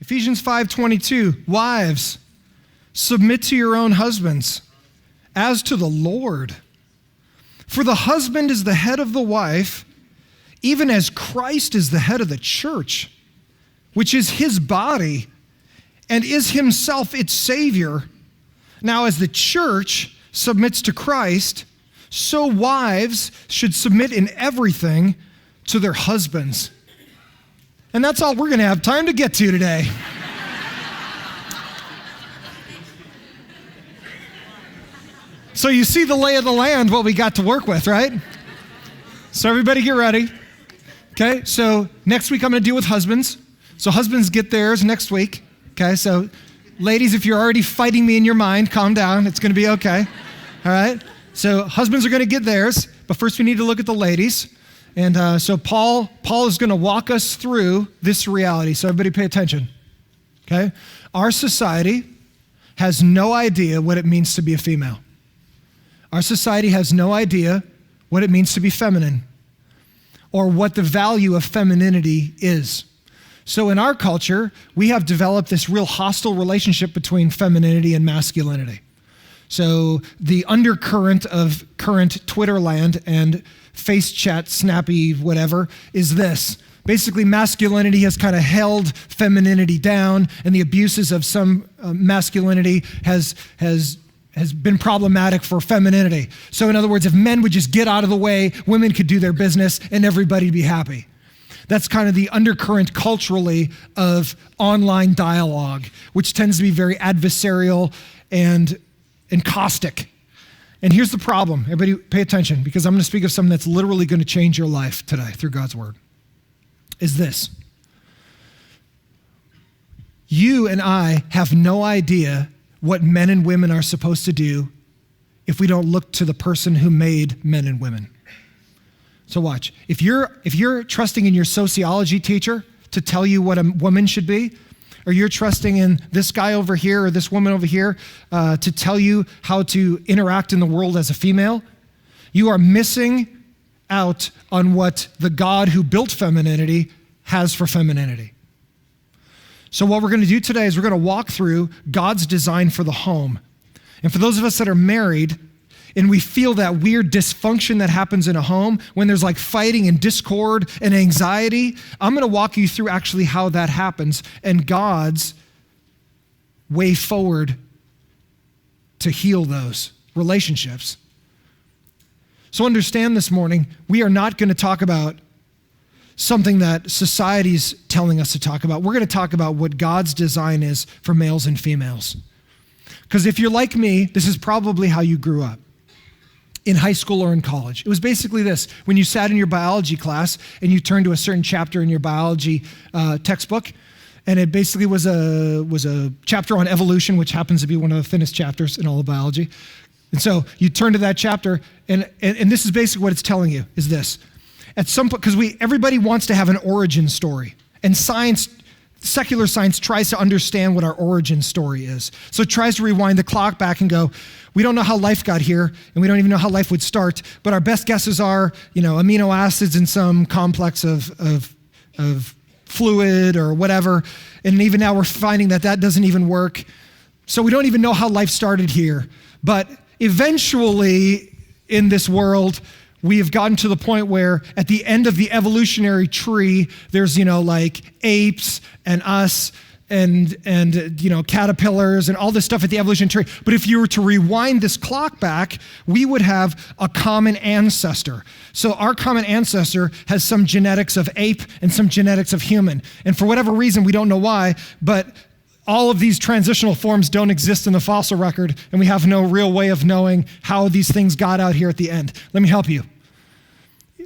Ephesians 5:22, wives, submit to your own husbands as to the Lord. For the husband is the head of the wife, even as Christ is the head of the church, which is his body and is himself its Savior. Now, as the church submits to Christ, so wives should submit in everything to their husbands. And that's all we're going to have time to get to today. So you see the lay of the land, what we got to work with, right? So everybody get ready. Okay, so next week I'm going to deal with husbands. So husbands get theirs next week. Okay, so ladies, if you're already fighting me in your mind, calm down. It's going to be okay. All right? So husbands are going to get theirs, but first we need to look at the ladies. And so Paul is going to walk us through this reality. So everybody pay attention. Okay? Our society has no idea what it means to be a female. Our society has no idea what it means to be feminine or what the value of femininity is. So in our culture, we have developed this real hostile relationship between femininity and masculinity. So the undercurrent of current Twitter land and face chat, snappy, whatever, is this. Basically, masculinity has kind of held femininity down, and the abuses of some masculinity has been problematic for femininity. So in other words, if men would just get out of the way, women could do their business and everybody'd be happy. That's kind of the undercurrent culturally of online dialogue, which tends to be very adversarial and caustic. And here's the problem. Everybody pay attention, because I'm going to speak of something that's literally going to change your life today through God's word. Is this. You and I have no idea what men and women are supposed to do if we don't look to the person who made men and women. So watch. If you're trusting in your sociology teacher to tell you what a woman should be, or you're trusting in this guy over here or this woman over here to tell you how to interact in the world as a female, you are missing out on what the God who built femininity has for femininity. So what we're going to do today is we're going to walk through God's design for the home. And for those of us that are married, and we feel that weird dysfunction that happens in a home when there's like fighting and discord and anxiety, I'm going to walk you through actually how that happens and God's way forward to heal those relationships. So understand this morning, we are not going to talk about something that society's telling us to talk about. We're going to talk about what God's design is for males and females. Because if you're like me, this is probably how you grew up. In high school or in college. It was basically this. When you sat in your biology class and you turned to a certain chapter in your biology textbook, and it basically was a chapter on evolution, which happens to be one of the thinnest chapters in all of biology. And so you turn to that chapter, and this is basically what it's telling you, is this. At some point, because everybody wants to have an origin story, and secular science tries to understand what our origin story is. So it tries to rewind the clock back and go, we don't know how life got here, and we don't even know how life would start, but our best guesses are, amino acids in some complex of fluid or whatever, and even now we're finding that doesn't even work. So we don't even know how life started here. But eventually, in this world, we have gotten to the point where at the end of the evolutionary tree, there's, like apes and us and caterpillars and all this stuff at the evolution tree. But if you were to rewind this clock back, we would have a common ancestor. So our common ancestor has some genetics of ape and some genetics of human. And for whatever reason, we don't know why, but all of these transitional forms don't exist in the fossil record, and we have no real way of knowing how these things got out here at the end. Let me help you.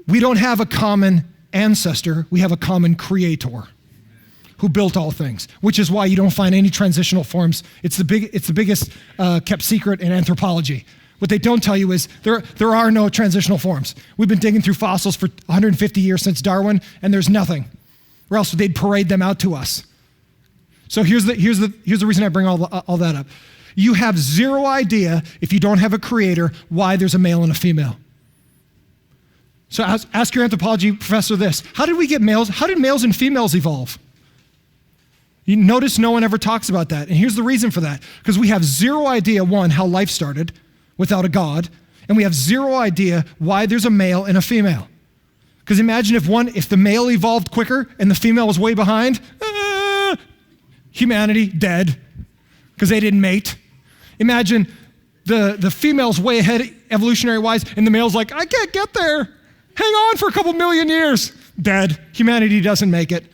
We don't have a common ancestor, we have a common creator who built all things, which is why you don't find any transitional forms. It's the biggest kept secret in anthropology. What they don't tell you is there are no transitional forms. We've been digging through fossils for 150 years since Darwin, and there's nothing, or else they'd parade them out to us. So here's the reason I bring all that up. You have zero idea, if you don't have a creator, why there's a male and a female. So ask your anthropology professor this. How did males and females evolve? You notice no one ever talks about that. And here's the reason for that. Because we have zero idea, one, how life started without a God, and we have zero idea why there's a male and a female. Because imagine if the male evolved quicker and the female was way behind, humanity dead, because they didn't mate. Imagine the female's way ahead evolutionary-wise, and the male's like, I can't get there. Hang on for a couple million years. Dead. Humanity doesn't make it.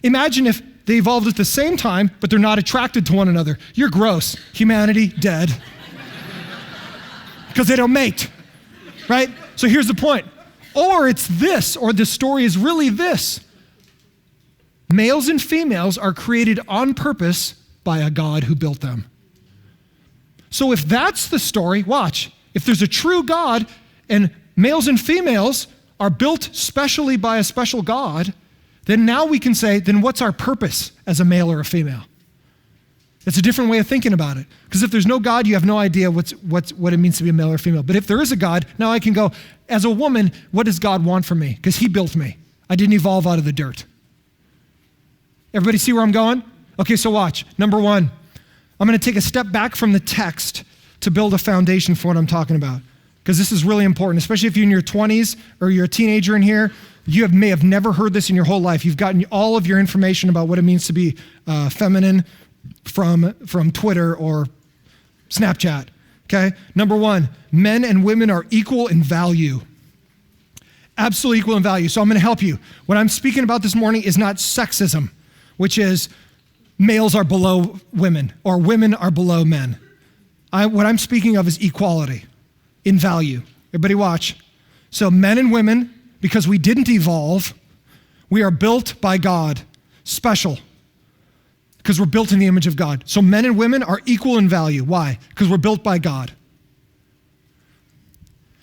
Imagine if they evolved at the same time, but they're not attracted to one another. You're gross. Humanity dead. Because they don't mate, right? So here's the point. Or it's this, or the story is really this. Males and females are created on purpose by a God who built them. So if that's the story, watch. If there's a true God and males and females are built specially by a special God, then now we can say, then what's our purpose as a male or a female? It's a different way of thinking about it. Because if there's no God, you have no idea what it means to be a male or female. But if there is a God, now I can go, as a woman, what does God want from me? Because he built me. I didn't evolve out of the dirt. Everybody see where I'm going? Okay, so watch. Number one, I'm going to take a step back from the text to build a foundation for what I'm talking about. Because this is really important, especially if you're in your 20s or you're a teenager in here. You may have never heard this in your whole life. You've gotten all of your information about what it means to be feminine from Twitter or Snapchat, okay? Number one, men and women are equal in value. Absolutely equal in value. So I'm going to help you. What I'm speaking about this morning is not sexism, which is males are below women or women are below men. What I'm speaking of is equality in value. Everybody watch. So men and women, because we didn't evolve, we are built by God, special, because we're built in the image of God. So men and women are equal in value. Why? Because we're built by God.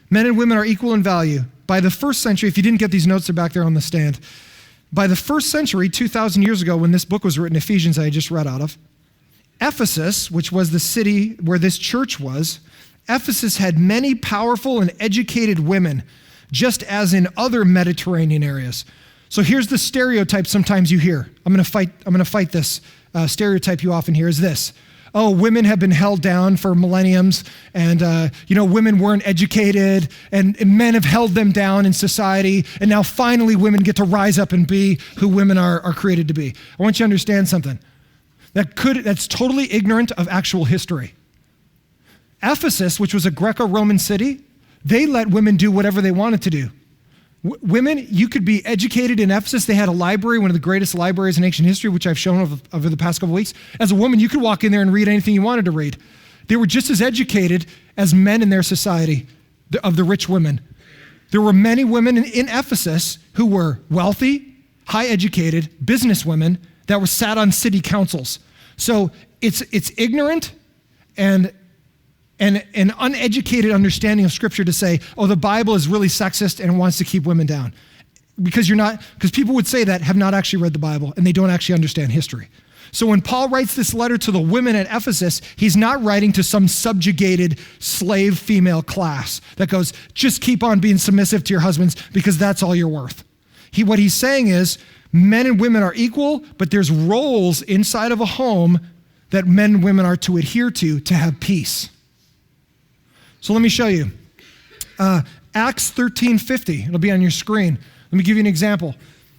Men and women are equal in value. By the first century, if you didn't get these notes, they're back there on the stand. By the first century, 2,000 years ago, when this book was written, Ephesians, I just read out of, Ephesus, which was the city where this church was, Ephesus had many powerful and educated women, just as in other Mediterranean areas. So here's the stereotype sometimes you hear. I'm going to fight this stereotype you often hear is this. Oh, women have been held down for millenniums, and women weren't educated, and men have held them down in society, and now finally women get to rise up and be who women are created to be. I want you to understand something. That's totally ignorant of actual history. Ephesus, which was a Greco-Roman city, they let women do whatever they wanted to do. Women, you could be educated in Ephesus. They had a library, one of the greatest libraries in ancient history, which I've shown over the past couple of weeks. As a woman, you could walk in there and read anything you wanted to read. They were just as educated as men in their society, of the rich women. There were many women in Ephesus who were wealthy, high educated, business women that were sat on city councils. So it's ignorant and an uneducated understanding of Scripture to say, oh, the Bible is really sexist and wants to keep women down. Because people would say that, have not actually read the Bible, and they don't actually understand history. So when Paul writes this letter to the women at Ephesus, he's not writing to some subjugated slave female class that goes, just keep on being submissive to your husbands because that's all you're worth. What he's saying is, men and women are equal, but there's roles inside of a home that men and women are to adhere to have peace. So let me show you. Acts 13:50, it'll be on your screen. Let me give you an example.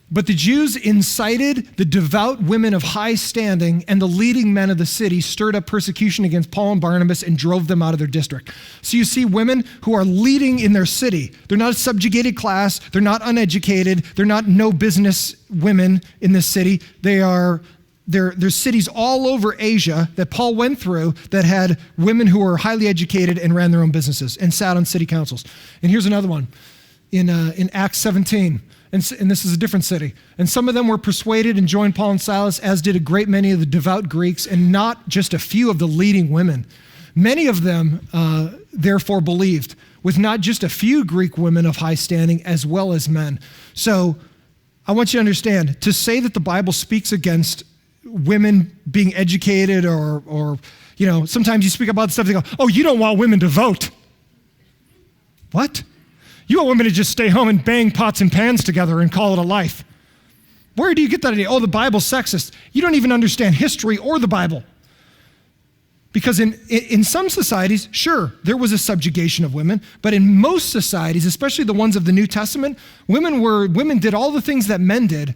But the Jews incited the devout women of high standing, and the leading men of the city stirred up persecution against Paul and Barnabas and drove them out of their district. So you see women who are leading in their city. They're not a subjugated class. They're not uneducated. They're not no business women in this city. There's cities all over Asia that Paul went through that had women who were highly educated and ran their own businesses and sat on city councils. And here's another one in Acts 17. And this is a different city. And some of them were persuaded and joined Paul and Silas, as did a great many of the devout Greeks, and not just a few of the leading women. Many of them, therefore, believed, with not just a few Greek women of high standing, as well as men. So I want you to understand, to say that the Bible speaks against women being educated or sometimes you speak about stuff, they go, oh, you don't want women to vote. What? You want women to just stay home and bang pots and pans together and call it a life. Where do you get that idea? Oh, the Bible's sexist. You don't even understand history or the Bible. Because in some societies, sure, there was a subjugation of women, but in most societies, especially the ones of the New Testament, women did all the things that men did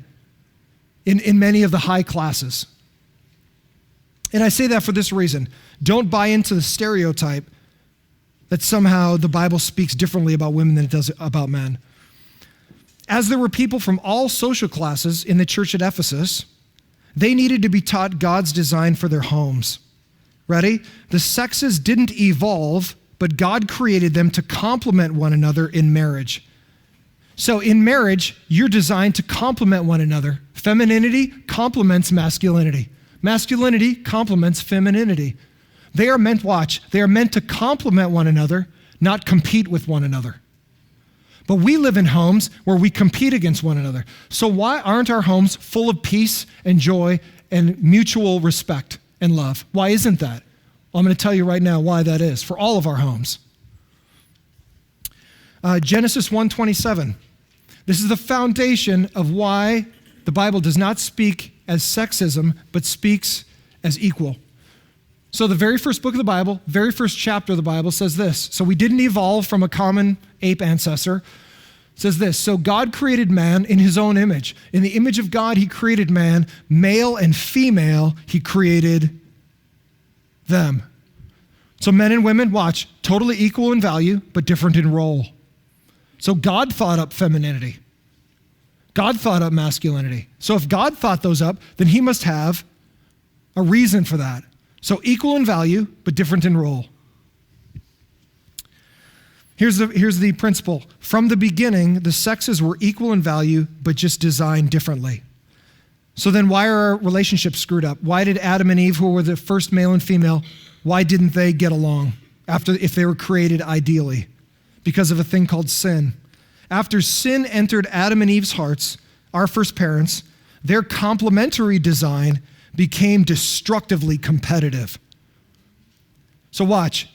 in many of the high classes. And I say that for this reason. Don't buy into the stereotype that somehow the Bible speaks differently about women than it does about men. As there were people from all social classes in the church at Ephesus, they needed to be taught God's design for their homes. Ready? The sexes didn't evolve, but God created them to complement one another in marriage. So in marriage, you're designed to complement one another. Femininity complements masculinity. Masculinity complements femininity. They are meant to complement one another, not compete with one another. But we live in homes where we compete against one another. So why aren't our homes full of peace and joy and mutual respect and love? Why isn't that? Well, I'm going to tell you right now why that is for all of our homes. Genesis 1:27. This is the foundation of why the Bible does not speak as sexism, but speaks as equal. So the very first book of the Bible, very first chapter of the Bible says this. So we didn't evolve from a common ape ancestor. It says this, so God created man in his own image. In the image of God, he created man, male and female, he created them. So men and women, watch, totally equal in value, but different in role. So God thought up femininity. God thought up masculinity. So if God thought those up, then he must have a reason for that. So equal in value, but different in role. Here's the principle. From the beginning, the sexes were equal in value, but just designed differently. So then why are our relationships screwed up? Why did Adam and Eve, who were the first male and female, why didn't they get along if they were created ideally? Because of a thing called sin. After sin entered Adam and Eve's hearts, our first parents, their complementary design became destructively competitive. So watch,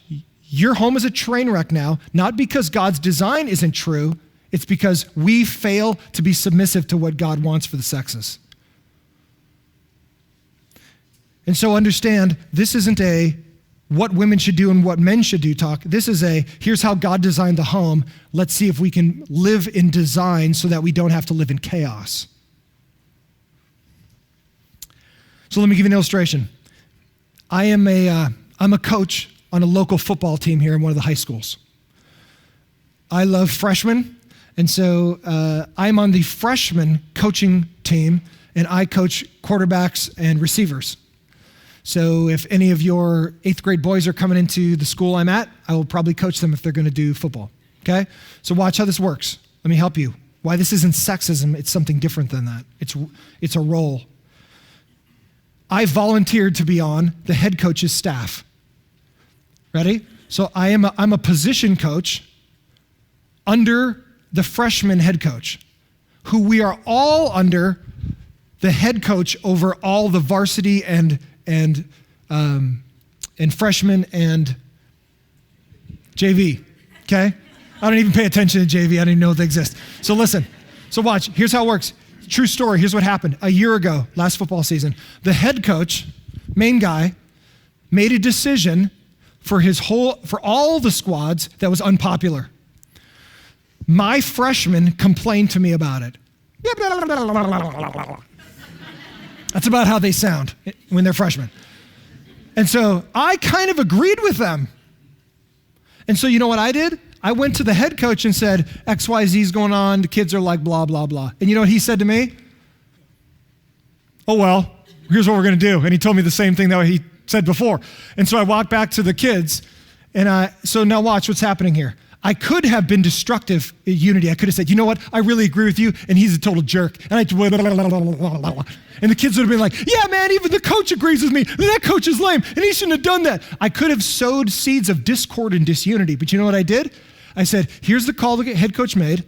your home is a train wreck now, not because God's design isn't true, it's because we fail to be submissive to what God wants for the sexes. And so understand, this isn't a what women should do and what men should do talk. This is here's how God designed the home. Let's see if we can live in design so that we don't have to live in chaos. So let me give you an illustration. I'm a coach on a local football team here in one of the high schools. I love freshmen, and so I'm on the freshman coaching team, and I coach quarterbacks and receivers. So if any of your 8th grade boys are coming into the school I'm at, I will probably coach them if they're going to do football, okay? So watch how this works. Let me help you. Why this isn't sexism, it's something different than that. It's a role. I volunteered to be on the head coach's staff. Ready? So I'm a position coach under the freshman head coach, who we are all under the head coach over all the varsity and freshmen and JV, okay? I don't even pay attention to JV. I don't even know if they exist. So listen. So watch. Here's how it works. True story. Here's what happened. A year ago, last football season, the head coach, main guy, made a decision for all the squads that was unpopular. My freshmen complained to me about it. That's about how they sound when they're freshmen. And so I kind of agreed with them. And so you know what I did? I went to the head coach and said, XYZ's going on, the kids are like blah, blah, blah. And you know what he said to me? Oh, well, here's what we're going to do. And he told me the same thing that he said before. And so I walked back to the kids, and so now watch what's happening here. I could have been destructive in unity. I could have said, you know what? I really agree with you, and he's a total jerk. And and the kids would have been like, yeah, man, even the coach agrees with me. That coach is lame, and he shouldn't have done that. I could have sowed seeds of discord and disunity, but you know what I did? I said, here's the call the head coach made,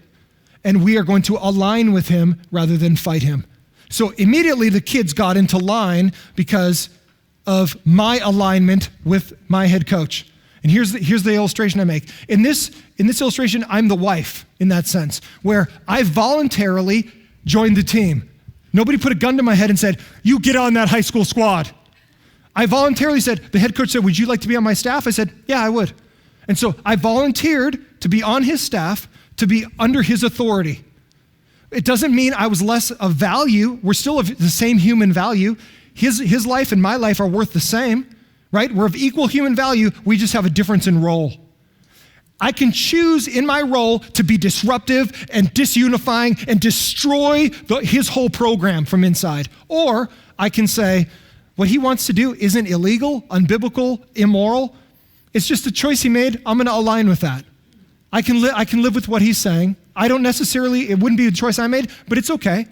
and we are going to align with him rather than fight him. So immediately the kids got into line because of my alignment with my head coach. And here's the illustration I make. In this illustration, I'm the wife in that sense, where I voluntarily joined the team. Nobody put a gun to my head and said, you get on that high school squad. I voluntarily said, the head coach said, would you like to be on my staff? I said, yeah, I would. And so I volunteered to be on his staff, to be under his authority. It doesn't mean I was less of value. We're still of the same human value. His life and my life are worth the same, right? We're of equal human value. We just have a difference in role. I can choose in my role to be disruptive and disunifying and destroy his whole program from inside. Or I can say, what he wants to do isn't illegal, unbiblical, immoral. It's just a choice he made. I'm going to align with that. I can live with what he's saying. I don't necessarily, it wouldn't be the choice I made, but it's okay.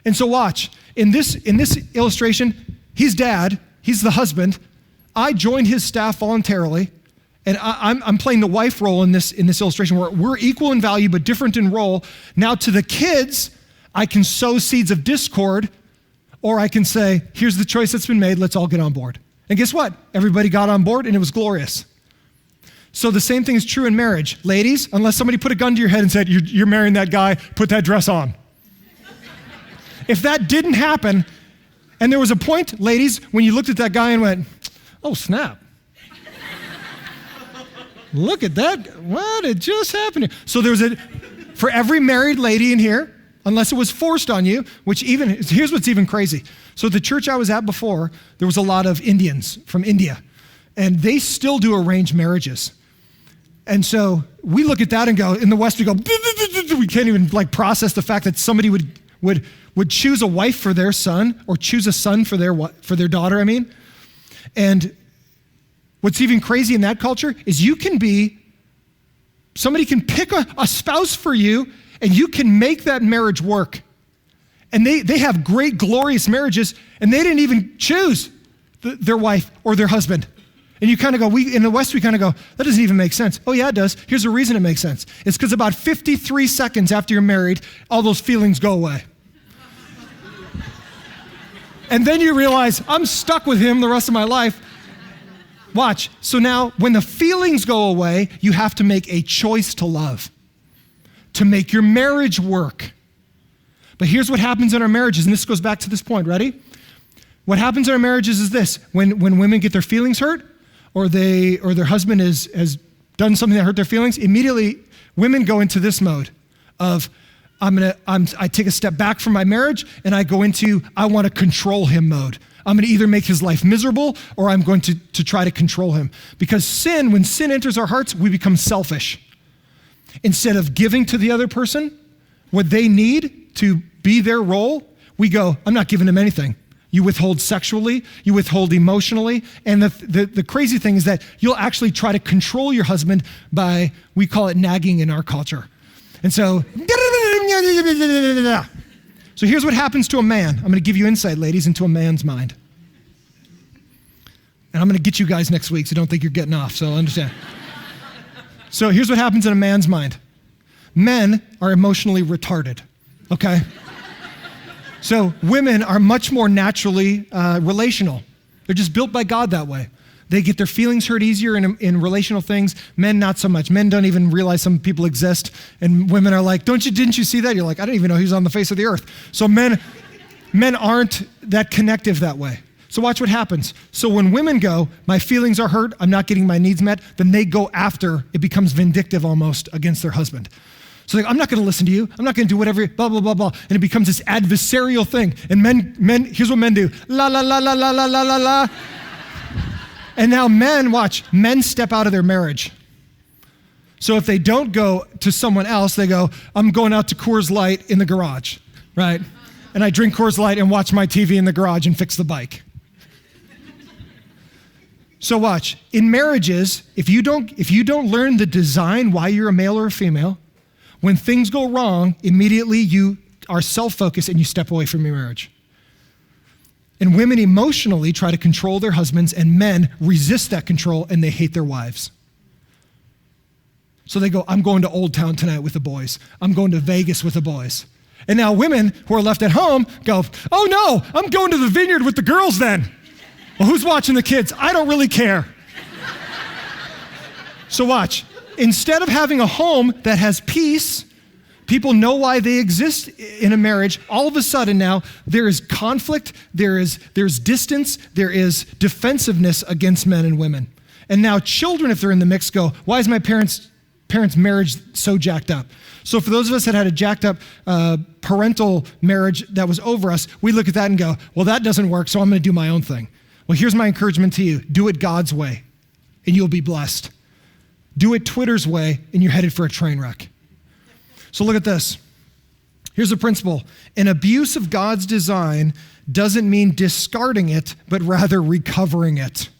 And so watch, in this illustration, he's dad, he's the husband. I joined his staff voluntarily, and I'm playing the wife role in this illustration where we're equal in value but different in role. Now to the kids, I can sow seeds of discord, or I can say, here's the choice that's been made, let's all get on board. And guess what? Everybody got on board and it was glorious. So the same thing is true in marriage. Ladies, unless somebody put a gun to your head and said, you're marrying that guy, put that dress on. If that didn't happen, and there was a point, ladies, when you looked at that guy and went, oh, snap. Look at that. What had just happened here? So there was for every married lady in here, unless it was forced on you, here's what's even crazy. So the church I was at before, there was a lot of Indians from India, and they still do arranged marriages. And so we look at that and go, in the West, we go, we can't even process the fact that somebody would choose a wife for their son or choose a son for their daughter, And what's even crazy in that culture is somebody can pick a spouse for you and you can make that marriage work. And they have great, glorious marriages and they didn't even choose their wife or their husband. And you kind of go, in the West, we kind of go, that doesn't even make sense. Oh yeah, it does. Here's the reason it makes sense. It's because about 53 seconds after you're married, all those feelings go away. And then you realize, I'm stuck with him the rest of my life. Watch. So now, when the feelings go away, you have to make a choice to love, to make your marriage work. But here's what happens in our marriages, and this goes back to this point. Ready? What happens in our marriages is this. When women get their feelings hurt, or their husband has done something that hurt their feelings, immediately women go into this mode of, I take a step back from my marriage and I go into, I want to control him mode. I'm going to either make his life miserable or I'm going to try to control him. Because when sin enters our hearts, we become selfish. Instead of giving to the other person what they need to be their role, we go, I'm not giving him anything. You withhold sexually, you withhold emotionally, and the crazy thing is that you'll actually try to control your husband by, we call it nagging in our culture. And so here's what happens to a man. I'm going to give you insight, ladies, into a man's mind. And I'm going to get you guys next week, so don't think you're getting off, so understand. So here's what happens in a man's mind. Men are emotionally retarded, okay? So women are much more naturally relational. They're just built by God that way. They get their feelings hurt easier in relational things. Men, not so much. Men don't even realize some people exist. And women are like, didn't you see that? You're like, I didn't even know he was on the face of the earth. So men aren't that connective that way. So watch what happens. So when women go, my feelings are hurt, I'm not getting my needs met, then they go after, it becomes vindictive almost against their husband. So I'm not going to listen to you. I'm not going to do whatever, blah, blah, blah, blah. And it becomes this adversarial thing. And men, here's what men do. La, la, la, la, la, la, la, la, la. And now men step out of their marriage. So if they don't go to someone else, they go, I'm going out to Coors Light in the garage, right? And I drink Coors Light and watch my TV in the garage and fix the bike. So watch, in marriages, if you don't learn the design why you're a male or a female, when things go wrong, immediately you are self-focused and you step away from your marriage. And women emotionally try to control their husbands, and men resist that control and they hate their wives. So they go, I'm going to Old Town tonight with the boys. I'm going to Vegas with the boys. And now women who are left at home go, oh no, I'm going to the vineyard with the girls then. Well, who's watching the kids? I don't really care. So watch. Instead of having a home that has peace, people know why they exist in a marriage, all of a sudden now there is conflict, there's distance, there is defensiveness against men and women. And now children, if they're in the mix, go, why is my parents' marriage so jacked up? So for those of us that had a jacked up parental marriage that was over us, we look at that and go, well, that doesn't work, so I'm going to do my own thing. Well, here's my encouragement to you. Do it God's way, and you'll be blessed. Do it Twitter's way, and you're headed for a train wreck. So look at this. Here's the principle. An abuse of God's design doesn't mean discarding it, but rather recovering it.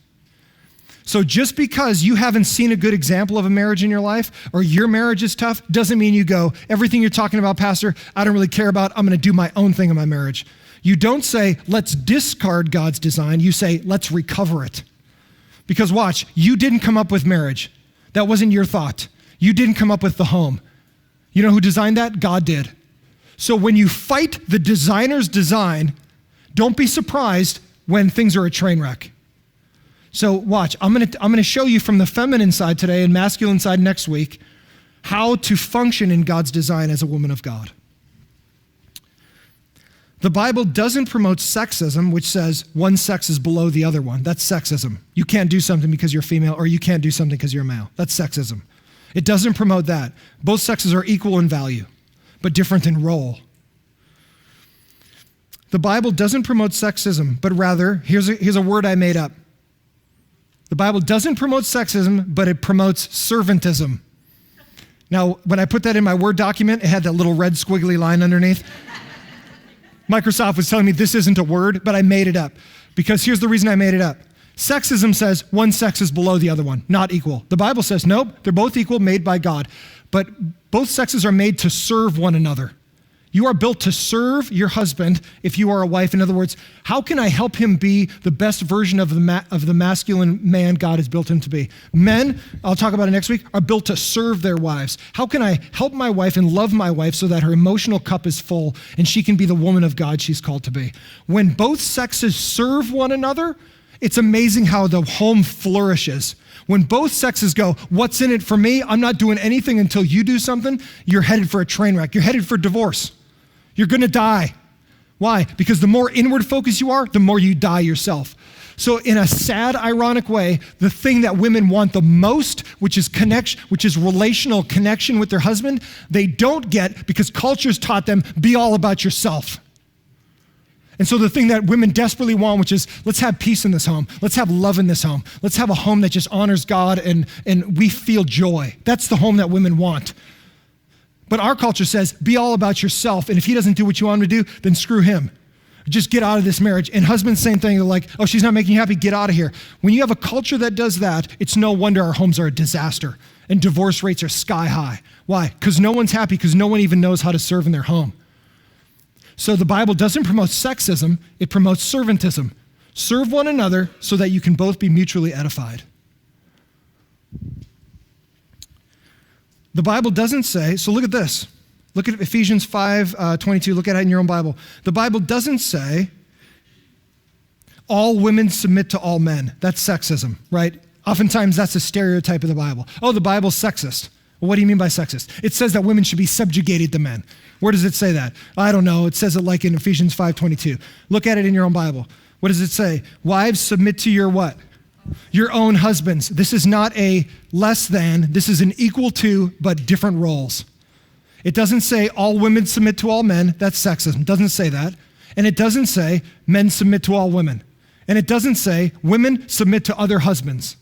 So just because you haven't seen a good example of a marriage in your life, or your marriage is tough, doesn't mean you go, everything you're talking about, Pastor, I don't really care about, I'm going to do my own thing in my marriage. You don't say, let's discard God's design. You say, let's recover it. Because watch, you didn't come up with marriage. That wasn't your thought. You didn't come up with the home. You know who designed that? God did. So when you fight the designer's design, don't be surprised when things are a train wreck. So watch, I'm gonna show you from the feminine side today and masculine side next week how to function in God's design as a woman of God. The Bible doesn't promote sexism, which says one sex is below the other one. That's sexism. You can't do something because you're female, or you can't do something because you're male. That's sexism. It doesn't promote that. Both sexes are equal in value, but different in role. The Bible doesn't promote sexism, but rather, here's a word I made up. The Bible doesn't promote sexism, but it promotes servantism. Now, when I put that in my Word document, it had that little red squiggly line underneath. Microsoft was telling me this isn't a word, but I made it up. Because here's the reason I made it up. Sexism says one sex is below the other one, not equal. The Bible says, nope, they're both equal, made by God. But both sexes are made to serve one another. You are built to serve your husband if you are a wife. In other words, how can I help him be the best version of the masculine man God has built him to be? Men, I'll talk about it next week, are built to serve their wives. How can I help my wife and love my wife so that her emotional cup is full and she can be the woman of God she's called to be? When both sexes serve one another, it's amazing how the home flourishes. When both sexes go, what's in it for me? I'm not doing anything until you do something. You're headed for a train wreck. You're headed for divorce. You're going to die. Why? Because the more inward focused you are, the more you die yourself. So in a sad, ironic way, the thing that women want the most, which is relational connection with their husband, they don't get because culture's taught them, be all about yourself. And so the thing that women desperately want, which is, let's have peace in this home. Let's have love in this home. Let's have a home that just honors God and we feel joy. That's the home that women want. But our culture says, be all about yourself, and if he doesn't do what you want him to do, then screw him. Just get out of this marriage. And husbands, same thing. They're like, oh, she's not making you happy, get out of here. When you have a culture that does that, it's no wonder our homes are a disaster, and divorce rates are sky high. Why? Because no one's happy, because no one even knows how to serve in their home. So the Bible doesn't promote sexism, it promotes servantism. Serve one another so that you can both be mutually edified. The Bible doesn't say, so look at this. Look at Ephesians 5:22. Look at it in your own Bible. The Bible doesn't say all women submit to all men. That's sexism, right? Oftentimes that's a stereotype of the Bible. Oh, the Bible's sexist. Well, what do you mean by sexist? It says that women should be subjugated to men. Where does it say that? I don't know. It says it like in Ephesians 5:22. Look at it in your own Bible. What does it say? Wives, submit to your what? Your own husbands. This is not a less than, this is an equal to, but different roles. It doesn't say all women submit to all men. That's sexism. It doesn't say that. And it doesn't say men submit to all women. And it doesn't say women submit to other husbands.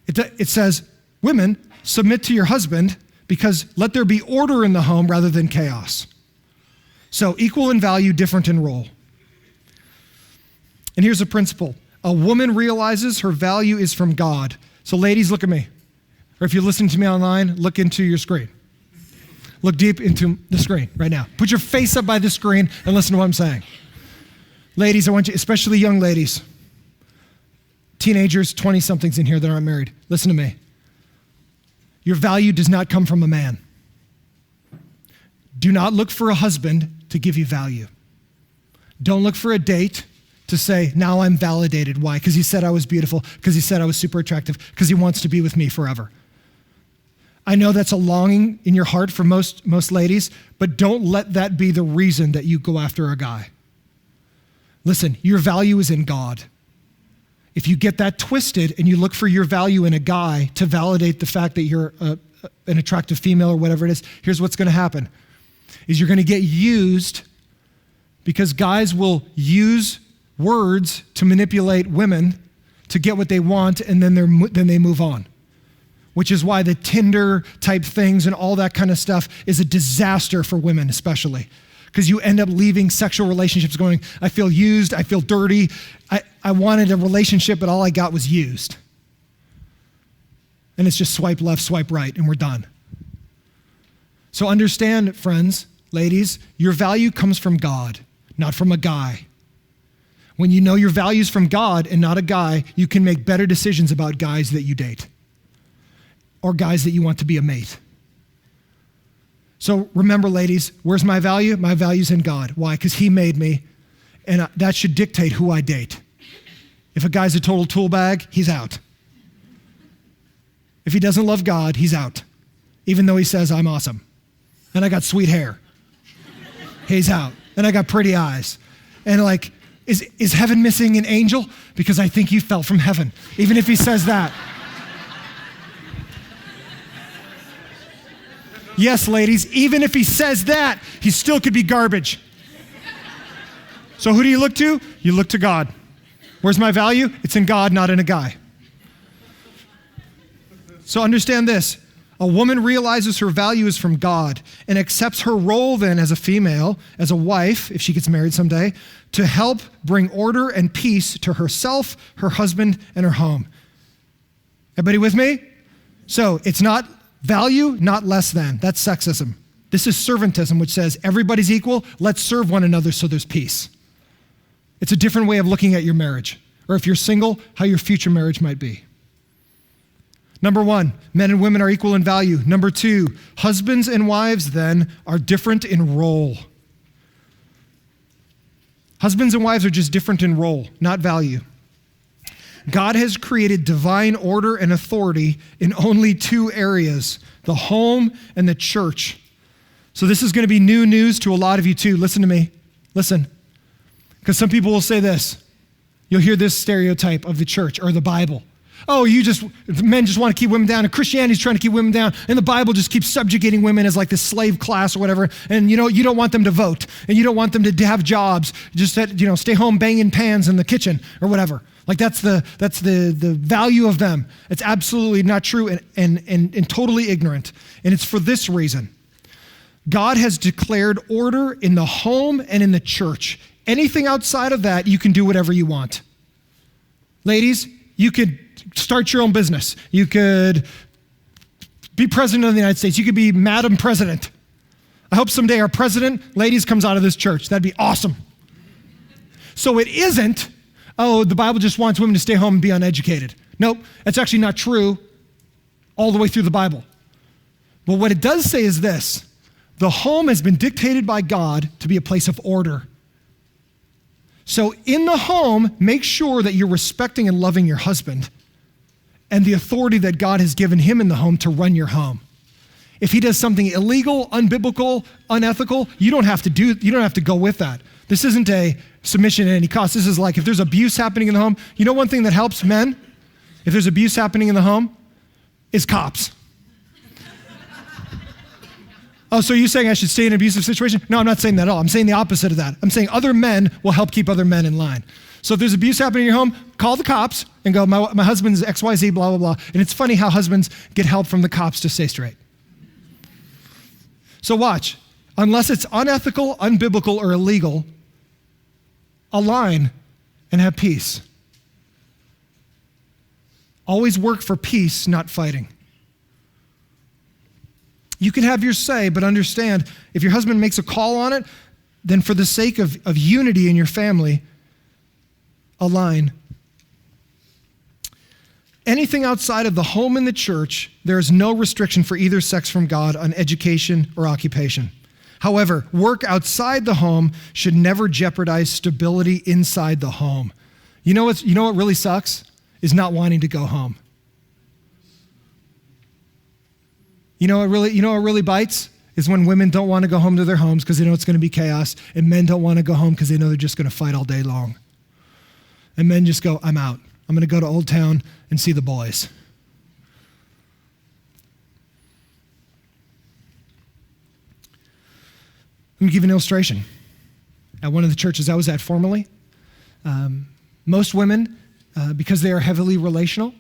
It says women submit to your husband because let there be order in the home rather than chaos. So equal in value, different in role. And here's a principle. A woman realizes her value is from God. So ladies, look at me. Or if you're listening to me online, look into your screen. Look deep into the screen right now. Put your face up by the screen and listen to what I'm saying. Ladies, I want you, especially young ladies, teenagers, 20-somethings in here that aren't married, listen to me. Your value does not come from a man. Do not look for a husband to give you value. Don't look for a date to say, now I'm validated. Why? Because he said I was beautiful, because he said I was super attractive, because he wants to be with me forever. I know that's a longing in your heart for most ladies, but don't let that be the reason that you go after a guy. Listen, your value is in God. If you get that twisted and you look for your value in a guy to validate the fact that you're an attractive female or whatever it is, here's what's going to happen, is you're going to get used, because guys will use words to manipulate women to get what they want, and then they move on. Which is why the Tinder type things and all that kind of stuff is a disaster for women especially. Because you end up leaving sexual relationships going, I feel used, I feel dirty, I wanted a relationship, but all I got was used. And it's just swipe left, swipe right, and we're done. So understand, friends, ladies, your value comes from God, not from a guy. When you know your value's from God and not a guy, you can make better decisions about guys that you date or guys that you want to be a mate. So remember, ladies, where's my value? My value's in God. Why? Because he made me, and that should dictate who I date. If a guy's a total tool bag, he's out. If he doesn't love God, he's out, even though he says, I'm awesome, and I got sweet hair. He's out, and I got pretty eyes. And like, is heaven missing an angel? Because I think you fell from heaven, even if he says that. Yes, ladies, even if he says that, he still could be garbage. So who do you look to? You look to God. Where's my value? It's in God, not in a guy. So understand this. A woman realizes her value is from God and accepts her role then as a female, as a wife, if she gets married someday, to help bring order and peace to herself, her husband, and her home. Everybody with me? So it's not value, not less than. That's sexism. This is servantism, which says everybody's equal. Let's serve one another so there's peace. It's a different way of looking at your marriage, or if you're single, how your future marriage might be. Number one, men and women are equal in value. Number two, husbands and wives then are different in role. Husbands and wives are just different in role, not value. God has created divine order and authority in only two areas, the home and the church. So this is going to be new news to a lot of you too. Listen to me. Listen. Because some people will say this. You'll hear this stereotype of the church or the Bible. Oh, men just want to keep women down, and Christianity's trying to keep women down, and the Bible just keeps subjugating women as like this slave class or whatever, and you don't want them to vote, and you don't want them to have jobs, just stay home banging pans in the kitchen or whatever. Like that's the value of them. It's absolutely not true and totally ignorant. And it's for this reason. God has declared order in the home and in the church. Anything outside of that, you can do whatever you want. Ladies, you could start your own business. You could be president of the United States. You could be Madam President. I hope someday our president, ladies, comes out of this church. That'd be awesome. So it isn't, the Bible just wants women to stay home and be uneducated. Nope, that's actually not true all the way through the Bible. But what it does say is this: the home has been dictated by God to be a place of order. So in the home, make sure that you're respecting and loving your husband and the authority that God has given him in the home to run your home. If he does something illegal, unbiblical, unethical, you don't have to go with that. This isn't a submission at any cost. This is like if there's abuse happening in the home, you know one thing that helps men? If there's abuse happening in the home, is cops. Oh, so you're saying I should stay in an abusive situation? No, I'm not saying that at all. I'm saying the opposite of that. I'm saying other men will help keep other men in line. So if there's abuse happening in your home, call the cops and go, my husband's XYZ, blah, blah, blah. And it's funny how husbands get help from the cops to stay straight. So watch. Unless it's unethical, unbiblical, or illegal, align and have peace. Always work for peace, not fighting. You can have your say, but understand, if your husband makes a call on it, then for the sake of unity in your family, align. Anything outside of the home and the church, there is no restriction for either sex from God on education or occupation. However, work outside the home should never jeopardize stability inside the home. You know what really sucks? Is not wanting to go home. You know what really bites? Is when women don't want to go home to their homes because they know it's going to be chaos, and men don't want to go home because they know they're just going to fight all day long. And men just go, I'm out. I'm going to go to Old Town and see the boys. Let me give you an illustration. At one of the churches I was at formerly, most women, because they are heavily relational,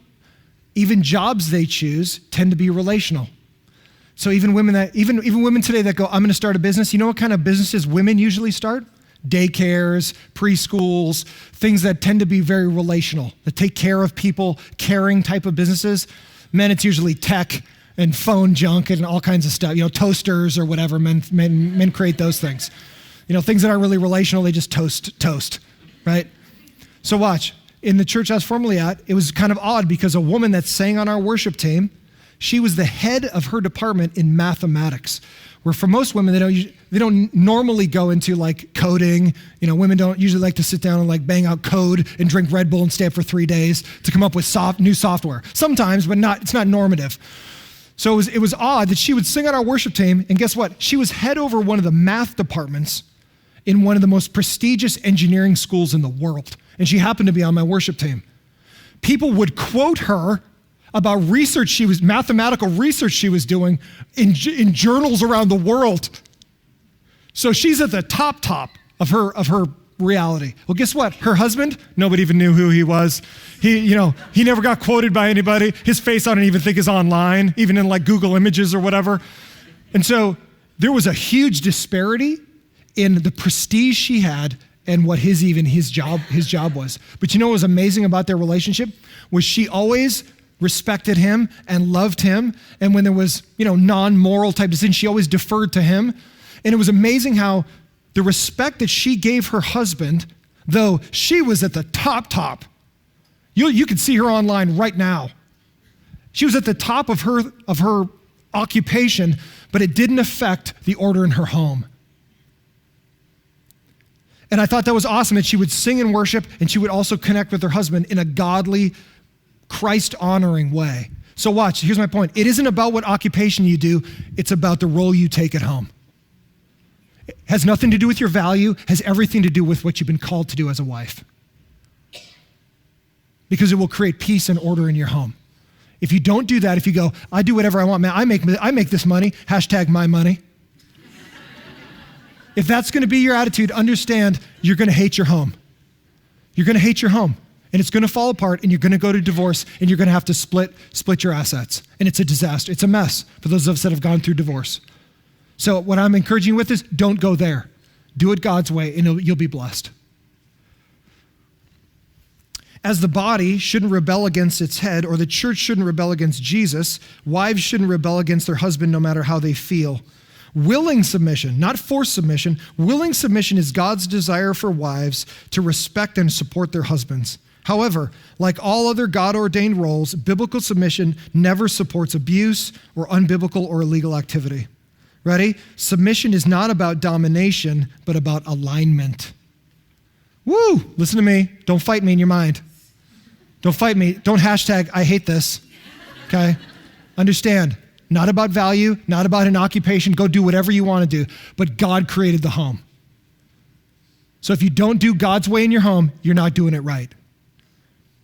even jobs they choose tend to be relational. So even women today that go, I'm going to start a business, you know what kind of businesses women usually start? Daycares, preschools, things that tend to be very relational, that take care of people, caring type of businesses. Men, it's usually tech and phone junk and all kinds of stuff, toasters or whatever. Men create those things. Things that aren't really relational, they just toast, right? So watch, in the church I was formerly at, it was kind of odd because a woman that sang on our worship team, she was the head of her department in mathematics, where for most women, they don't normally go into like coding. Women don't usually like to sit down and like bang out code and drink Red Bull and stay up for 3 days to come up with new software. Sometimes, but it's not normative. So it was odd that she would sing on our worship team, and guess what? She was head over one of the math departments in one of the most prestigious engineering schools in the world, and she happened to be on my worship team. People would quote her about mathematical research she was doing in journals around the world. So she's at the top of her reality. Well, guess what? Her husband, nobody even knew who he was. He never got quoted by anybody. His face I don't even think is online, even in like Google Images or whatever. And so there was a huge disparity in the prestige she had and what his job was. But what was amazing about their relationship was she always respected him and loved him. And when there was, non-moral type decisions, she always deferred to him. And it was amazing how the respect that she gave her husband, though she was at the top, you could see her online right now. She was at the top of her occupation, but it didn't affect the order in her home. And I thought that was awesome that she would sing and worship, and she would also connect with her husband in a godly, Christ-honoring way. So watch, here's my point. It isn't about what occupation you do, it's about the role you take at home. It has nothing to do with your value, has everything to do with what you've been called to do as a wife. Because it will create peace and order in your home. If you don't do that, if you go, I do whatever I want, man, I make this money, #my money. If that's gonna be your attitude, understand you're gonna hate your home. You're gonna hate your home. And it's gonna fall apart, and you're gonna go to divorce, and you're gonna have to split your assets. And it's a disaster. It's a mess for those of us that have gone through divorce. So what I'm encouraging you with is don't go there. Do it God's way, and you'll be blessed. As the body shouldn't rebel against its head, or the church shouldn't rebel against Jesus, wives shouldn't rebel against their husband no matter how they feel. Willing submission, not forced submission. Willing submission is God's desire for wives to respect and support their husbands. However, like all other God-ordained roles, biblical submission never supports abuse or unbiblical or illegal activity. Ready? Submission is not about domination, but about alignment. Woo! Listen to me. Don't fight me in your mind. Don't fight me. Don't #I hate this. Okay? Understand. Not about value, not about an occupation. Go do whatever you want to do. But God created the home. So if you don't do God's way in your home, you're not doing it right.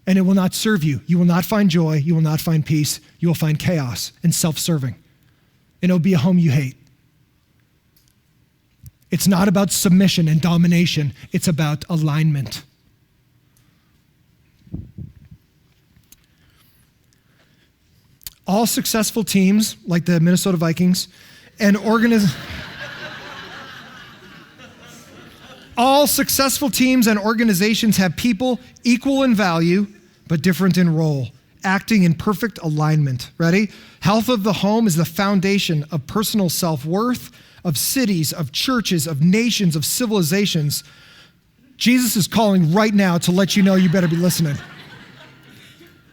And it will not serve you. You will not find joy. You will not find peace. You will find chaos and self-serving. And it'll be a home you hate. It's not about submission and domination. It's about alignment. All successful teams, like the Minnesota Vikings, and all successful teams and organizations have people equal in value, but different in role, acting in perfect alignment. Ready? Health of the home is the foundation of personal self-worth, of cities, of churches, of nations, of civilizations. Jesus is calling right now to let you know you better be listening.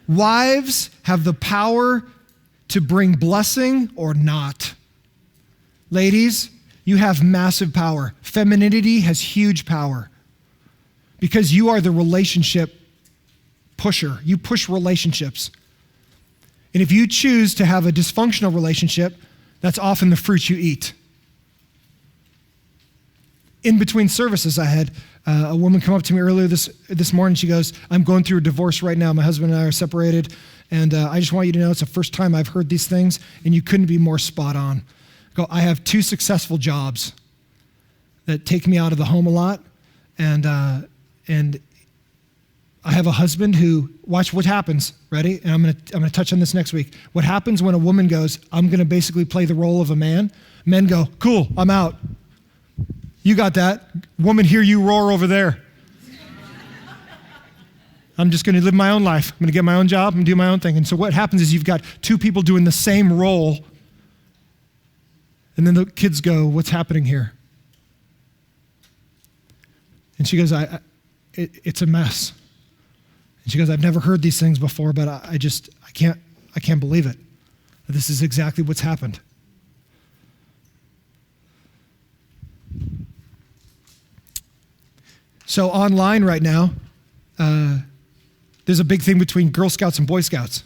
Wives have the power to bring blessing or not. Ladies, you have massive power. Femininity has huge power because you are the relationship pusher. You push relationships. And if you choose to have a dysfunctional relationship, that's often the fruit you eat. In between services, I had a woman come up to me earlier this morning. She goes, I'm going through a divorce right now. My husband and I are separated, and I just want you to know it's the first time I've heard these things, and you couldn't be more spot on. I have 2 successful jobs that take me out of the home a lot, and I have a husband who, watch what happens, ready? And I'm gonna touch on this next week. What happens when a woman goes, I'm gonna basically play the role of a man? Men go, cool, I'm out. You got that. Woman, hear you roar over there. I'm just gonna live my own life. I'm gonna get my own job and do my own thing. And so what happens is you've got 2 people doing the same role, and then the kids go, what's happening here? And she goes, it's a mess. And she goes, I've never heard these things before, but I can't believe it. This is exactly what's happened. So online right now, there's a big thing between Girl Scouts and Boy Scouts.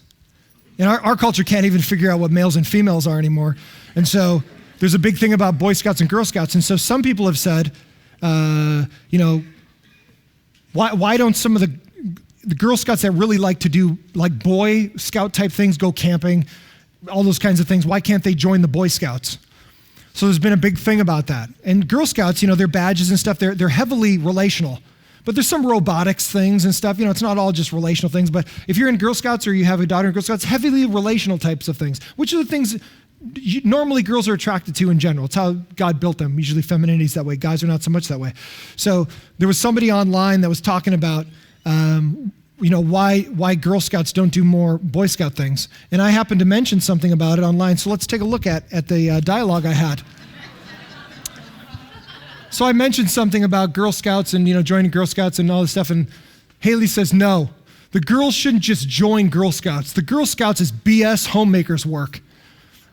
And our culture can't even figure out what males and females are anymore. And so there's a big thing about Boy Scouts and Girl Scouts. And so some people have said, why don't some of the Girl Scouts that really like to do like Boy Scout type things, go camping, all those kinds of things, why can't they join the Boy Scouts? So there's been a big thing about that. And Girl Scouts, their badges and stuff, they're heavily relational. But there's some robotics things and stuff. It's not all just relational things. But if you're in Girl Scouts or you have a daughter in Girl Scouts, heavily relational types of things, which are the things normally girls are attracted to in general. It's how God built them. Usually femininity's that way. Guys are not so much that way. So there was somebody online that was talking about why Girl Scouts don't do more Boy Scout things. And I happened to mention something about it online, so let's take a look at the dialogue I had. So I mentioned something about Girl Scouts and joining Girl Scouts and all this stuff, and Haley says, no, the girls shouldn't just join Girl Scouts. The Girl Scouts is BS homemakers work.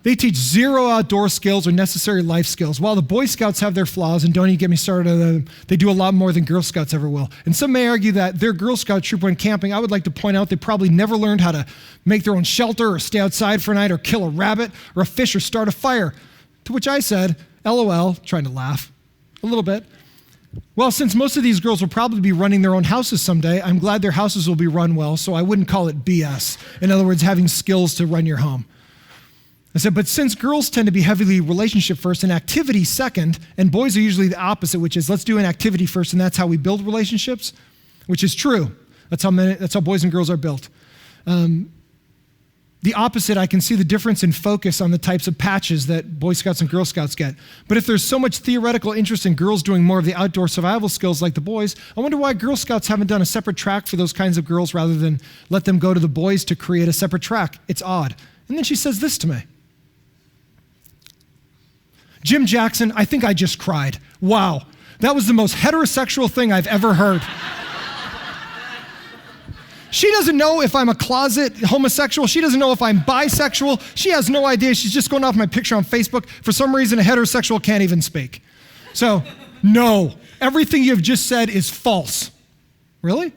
They teach 0 outdoor skills or necessary life skills. While the Boy Scouts have their flaws, and don't even get me started on them, they do a lot more than Girl Scouts ever will. And some may argue that their Girl Scout troop went camping. I would like to point out they probably never learned how to make their own shelter or stay outside for a night or kill a rabbit or a fish or start a fire. To which I said, LOL, trying to laugh a little bit. Well, since most of these girls will probably be running their own houses someday, I'm glad their houses will be run well, so I wouldn't call it BS. In other words, having skills to run your home. I said, but since girls tend to be heavily relationship first and activity second, and boys are usually the opposite, which is let's do an activity first and that's how we build relationships, which is true. That's how boys and girls are built. The opposite, I can see the difference in focus on the types of patches that Boy Scouts and Girl Scouts get. But if there's so much theoretical interest in girls doing more of the outdoor survival skills like the boys, I wonder why Girl Scouts haven't done a separate track for those kinds of girls rather than let them go to the boys to create a separate track. It's odd. And then she says this to me. Jim Jackson, I think I just cried. Wow, that was the most heterosexual thing I've ever heard. She doesn't know if I'm a closet homosexual. She doesn't know if I'm bisexual. She has no idea. She's just going off my picture on Facebook. For some reason, a heterosexual can't even speak. So, no, everything you've just said is false. Really?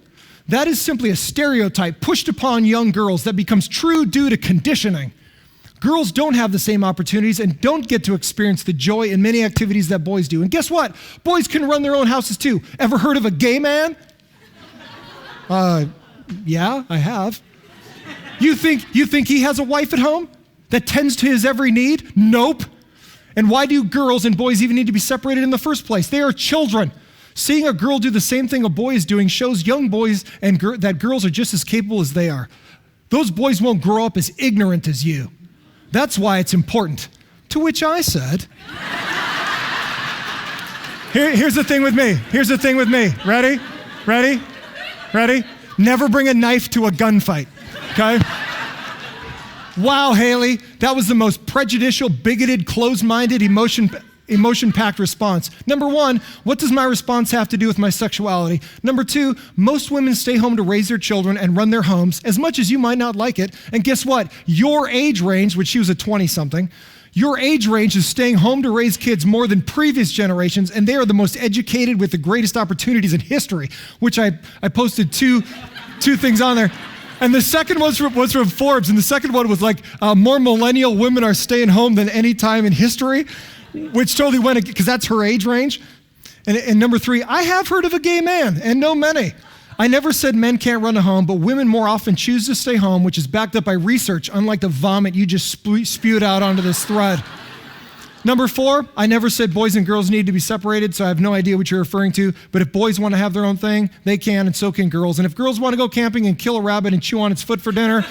That is simply a stereotype pushed upon young girls that becomes true due to conditioning. Girls don't have the same opportunities and don't get to experience the joy in many activities that boys do. And guess what? Boys can run their own houses too. Ever heard of a gay man? Yeah, I have. You think he has a wife at home that tends to his every need? Nope. And why do girls and boys even need to be separated in the first place? They are children. Seeing a girl do the same thing a boy is doing shows young boys and that girls are just as capable as they are. Those boys won't grow up as ignorant as you. That's why it's important. To which I said, here's the thing with me. Here's the thing with me. Ready? Ready? Ready? Never bring a knife to a gunfight, okay? Wow, Haley, that was the most prejudicial, bigoted, closed-minded, emotion-packed response. Number one, what does my response have to do with my sexuality? Number two, most women stay home to raise their children and run their homes, as much as you might not like it. And guess what? Your age range, which she was a 20-something, Your age range is staying home to raise kids more than previous generations, and they are the most educated with the greatest opportunities in history, which I posted two things on there. And the second was from Forbes, and the second one was like, more millennial women are staying home than any time in history, which totally went, because that's her age range. And number 3, I have heard of a gay man, and know many. I never said men can't run a home, but women more often choose to stay home, which is backed up by research, unlike the vomit you just spewed out onto this thread. Number 4, I never said boys and girls need to be separated, so I have no idea what you're referring to, but if boys want to have their own thing, they can, and so can girls. And if girls want to go camping and kill a rabbit and chew on its foot for dinner,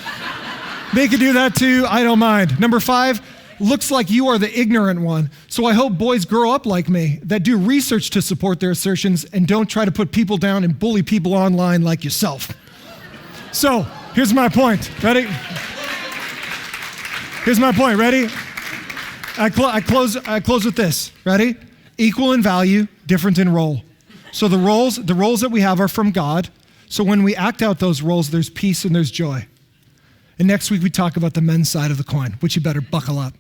they can do that too, I don't mind. Number 5, looks like you are the ignorant one. So I hope boys grow up like me, that do research to support their assertions and don't try to put people down and bully people online like yourself. So here's my point. Ready? Here's my point. Ready? I close with this. Ready? Equal in value, different in role. So the roles that we have are from God. So when we act out those roles, there's peace and there's joy. And next week we talk about the men's side of the coin, which you better buckle up.